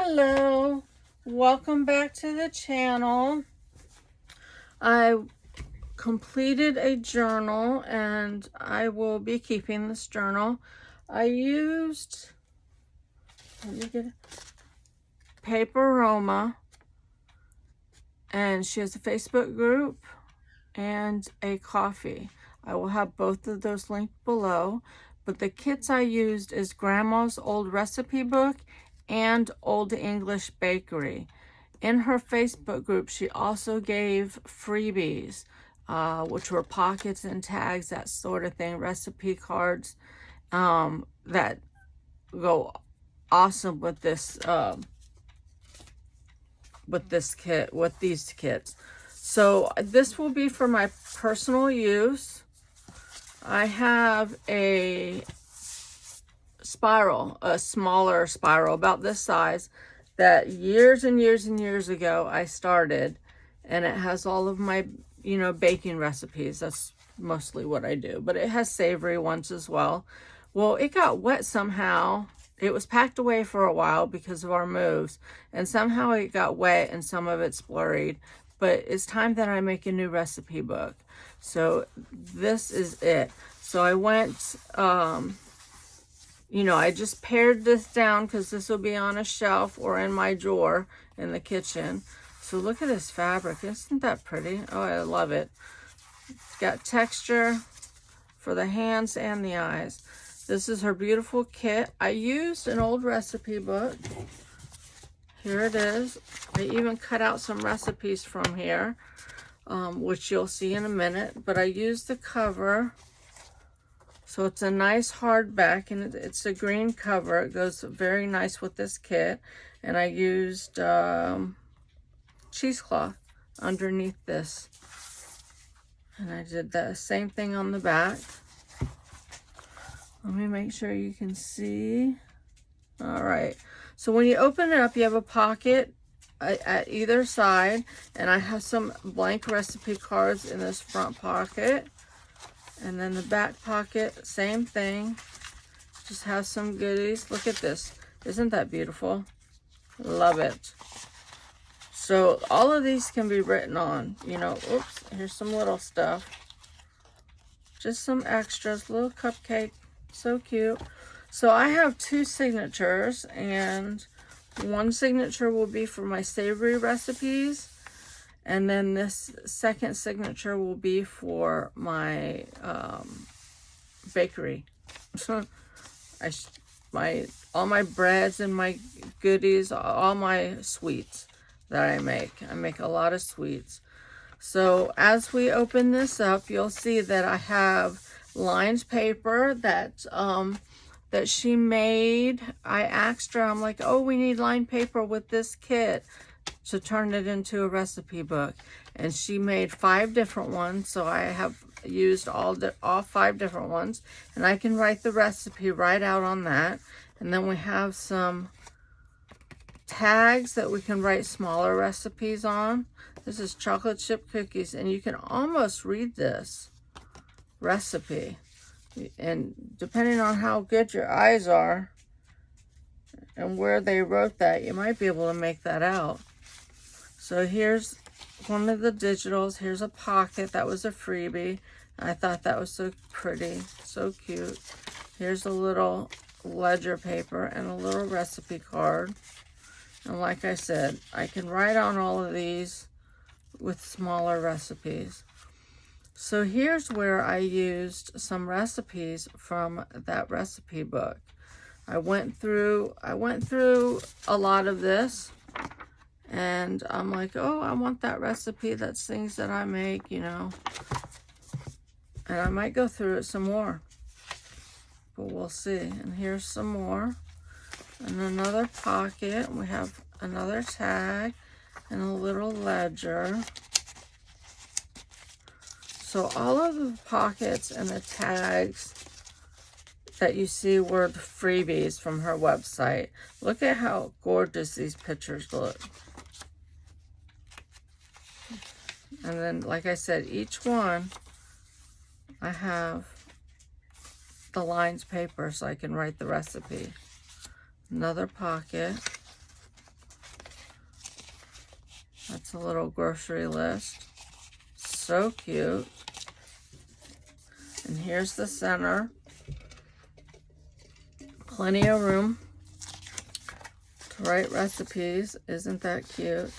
Hello, welcome back to the channel. I completed a journal and I will be keeping this journal. I used, let me get it, Paperoma, and she has a Facebook group and a coffee. I will have both of those linked below, but the kits I used is Grandma's Old Recipe Book and Old English Bakery. In her Facebook group, she also gave freebies, which were pockets and tags, that sort of thing, recipe cards that go awesome with this kit, with these kits. So this will be for my personal use. I have a spiral, a smaller spiral about this size, that years and years and years ago I started, and it has all of my, baking recipes. That's mostly what I do, but it has savory ones as well. Well, it got wet somehow. It was packed away for a while because of our moves, and somehow it got wet and some of it's blurred, but it's time that I make a new recipe book. So this is it. So I went, I just pared this down because this will be on a shelf or in my drawer in the kitchen. So look at this fabric. Isn't that pretty? Oh, I love it. It's got texture for the hands and the eyes. This is her beautiful kit. I used an old recipe book. Here it is. I even cut out some recipes from here, which you'll see in a minute. But I used the cover. So it's a nice hardback, and it's a green cover. It goes very nice with this kit. And I used cheesecloth underneath this. And I did the same thing on the back. Let me make sure you can see. All right. So when you open it up, you have a pocket at either side. And I have some blank recipe cards in this front pocket. And then the back pocket, same thing. Just has some goodies. Look at this. Isn't that beautiful? Love it. So all of these can be written on. Oops, here's some little stuff. Just some extras, little cupcake. So cute. So I have two signatures, and one signature will be for my savory recipes. And then this second signature will be for my bakery. All my breads and my goodies, all my sweets that I make. I make a lot of sweets. So as we open this up, you'll see that I have lined paper that she made. I asked her, I'm like, oh, we need lined paper with this kit to turn it into a recipe book. And she made 5 different ones, so I have used all 5 different ones, and I can write the recipe right out on that. And then we have some tags that we can write smaller recipes on. This is chocolate chip cookies, and you can almost read this recipe, and depending on how good your eyes are and where they wrote that, you might be able to make that out. So here's one of the digitals. Here's a pocket. That was a freebie. I thought that was so pretty, so cute. Here's a little ledger paper and a little recipe card. And like I said, I can write on all of these with smaller recipes. So here's where I used some recipes from that recipe book. I went through a lot of this, and I'm like, oh, I want that recipe. That's things that I make, And I might go through it some more, but we'll see. And here's some more. And another pocket. We have another tag and a little ledger. So all of the pockets and the tags that you see were the freebies from her website. Look at how gorgeous these pictures look. And then, like I said, each one, I have the lines paper so I can write the recipe. Another pocket. That's a little grocery list. So cute. And here's the center. Plenty of room to write recipes. Isn't that cute?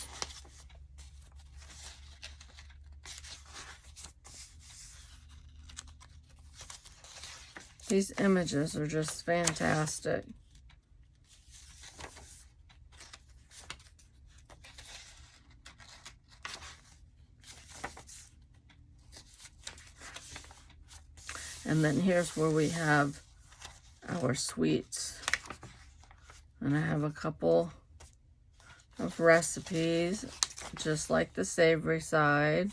These images are just fantastic. And then here's where we have our sweets. And I have a couple of recipes, just like the savory side.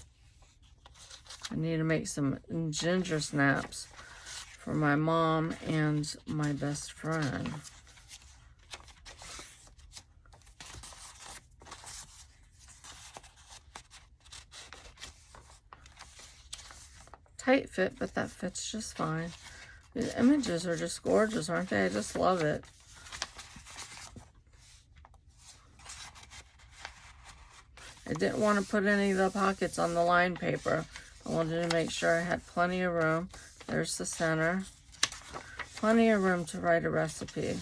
I need to make some ginger snaps for my mom and my best friend. Tight fit, but that fits just fine. These images are just gorgeous, aren't they? I just love it. I didn't want to put any of the pockets on the line paper. I wanted to make sure I had plenty of room. There's the center. Plenty of room to write a recipe.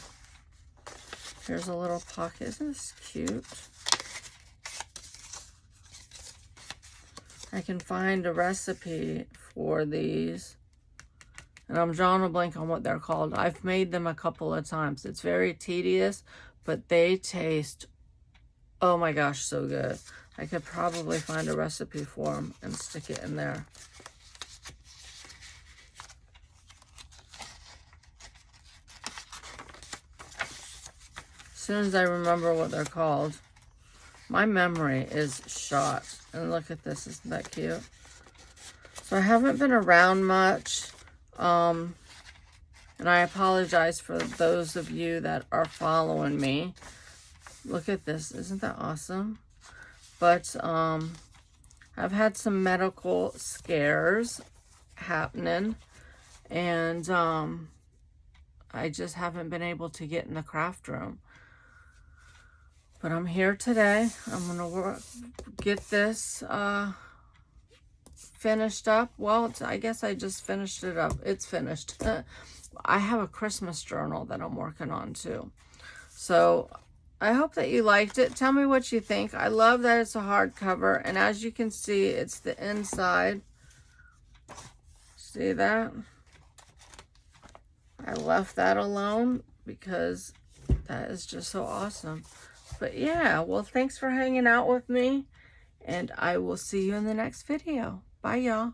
Here's a little pocket. Isn't this cute? I can find a recipe for these. And I'm drawing a blank on what they're called. I've made them a couple of times. It's very tedious, but they taste, oh my gosh, so good. I could probably find a recipe for them and stick it in there. As soon as I remember what they're called. My memory is shot. And look at this, isn't that cute? So I haven't been around much. And I apologize for those of you that are following me. Look at this, isn't that awesome? But I've had some medical scares happening. And I just haven't been able to get in the craft room. But I'm here today. I'm going to get this finished up. Well, I guess I just finished it up. It's finished. I have a Christmas journal that I'm working on too. So I hope that you liked it. Tell me what you think. I love that it's a hardcover. And as you can see, it's the inside. See that? I left that alone because that is just so awesome. But yeah, well, thanks for hanging out with me, and I will see you in the next video. Bye, y'all.